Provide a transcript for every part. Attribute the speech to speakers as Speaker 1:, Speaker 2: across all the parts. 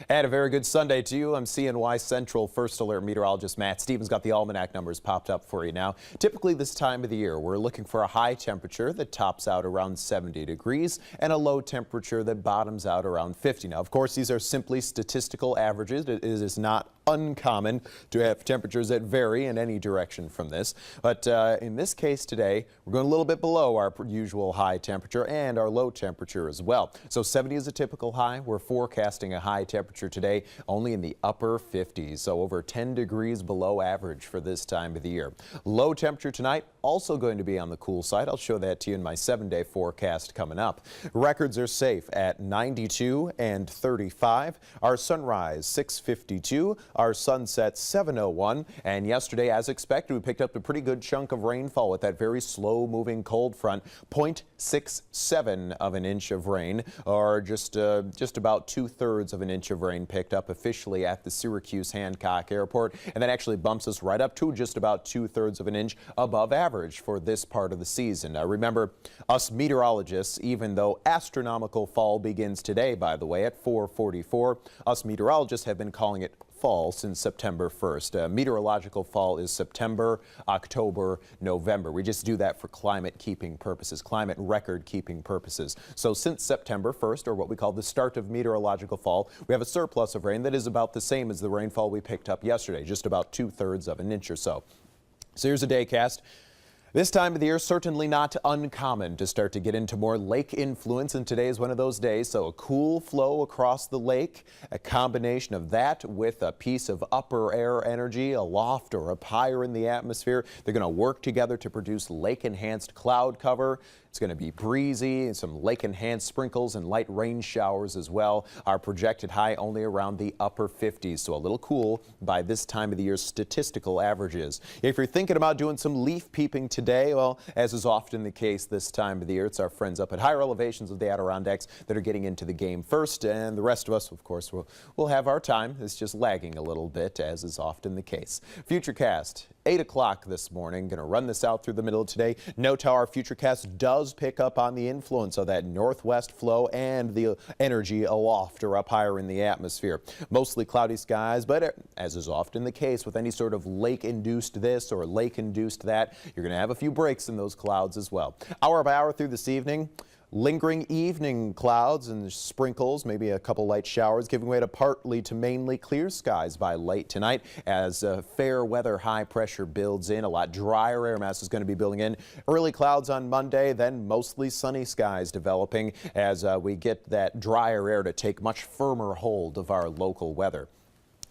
Speaker 1: And a very good Sunday to you. I'm CNY Central First Alert Meteorologist Matt Stevens. Got the almanac numbers popped up for you now. Typically this time of the year, we're looking for a high temperature that tops out around 70 degrees and a low temperature that bottoms out around 50. Now, of course, these are simply statistical averages. It is not uncommon to have temperatures that vary in any direction from this. But in this case today, we're going a little bit below our usual high temperature and our low temperature as well. So 70 is a typical high. We're forecasting a high temperature today only in the upper 50s, so over 10 degrees below average for this time of the year. Low temperature tonight, also going to be on the cool side. I'll show that to you in my 7-day forecast coming up. Records are safe at 92 and 35. Our sunrise 6:52. Our sunset 7:01, and yesterday, as expected, we picked up a pretty good chunk of rainfall with that very slow-moving cold front, 0.67 of an inch of rain, or just about 2/3 of an inch of rain picked up officially at the Syracuse Hancock Airport, and that actually bumps us right up to just about 2/3 of an inch above average for this part of the season. Now, remember, us meteorologists, even though astronomical fall begins today, by the way, at 4:44, us meteorologists have been calling it fall since September 1st. Meteorological fall is September, October, November. We just do that for climate keeping purposes, climate record keeping purposes. So since September 1st, or what we call the start of meteorological fall, we have a surplus of rain that is about the same as the rainfall we picked up yesterday, just about 2/3 of an inch or so. So here's a daycast. This time of the year, certainly not uncommon to start to get into more lake influence, and today is one of those days. So a cool flow across the lake, a combination of that with a piece of upper air energy aloft or up higher in the atmosphere. They're going to work together to produce lake-enhanced cloud cover. It's going to be breezy and some lake-enhanced sprinkles and light rain showers as well. Our projected high only around the upper 50s, so a little cool by this time of the year's statistical averages. If you're thinking about doing some leaf peeping today, well, as is often the case this time of the year, it's our friends up at higher elevations of the Adirondacks that are getting into the game first, and the rest of us, of course, will have our time. It's just lagging a little bit, as is often the case. Futurecast, 8 o'clock this morning. Going to run this out through the middle of today. Note how our Futurecast does pick up on the influence of that northwest flow and the energy aloft or up higher in the atmosphere. Mostly cloudy skies, but as is often the case with any sort of lake-induced this or lake-induced that, you're going to have a few breaks in those clouds as well. Hour by hour through this evening. Lingering evening clouds and sprinkles, maybe a couple light showers, giving way to partly to mainly clear skies by late tonight as fair weather high pressure builds in. A lot drier air mass is going to be building in. Early clouds on Monday, then mostly sunny skies developing as we get that drier air to take much firmer hold of our local weather.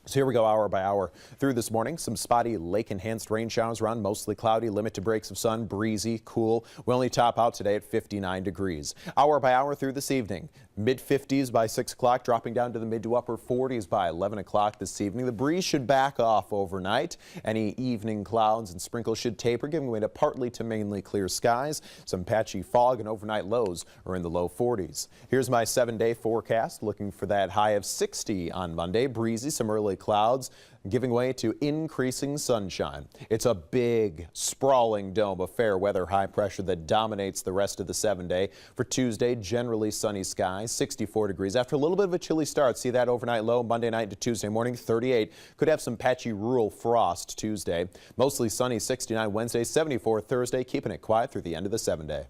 Speaker 1: So here we go hour by hour through this morning. Some spotty lake-enhanced rain showers around, mostly cloudy, limit to breaks of sun, breezy, cool. We only top out today at 59 degrees. Hour by hour through this evening. Mid-50s by 6 o'clock, dropping down to the mid to upper 40s by 11 o'clock this evening. The breeze should back off overnight. Any evening clouds and sprinkles should taper, giving way to partly to mainly clear skies. Some patchy fog and overnight lows are in the low 40s. Here's my 7-day forecast, looking for that high of 60 on Monday. Breezy, some early clouds, giving way to increasing sunshine. It's a big, sprawling dome of fair weather high pressure that dominates the rest of the 7-day. For Tuesday, generally sunny skies, 64 degrees. After a little bit of a chilly start, see that overnight low Monday night to Tuesday morning, 38. Could have some patchy rural frost Tuesday. Mostly sunny, 69 Wednesday, 74 Thursday, keeping it quiet through the end of the 7-day.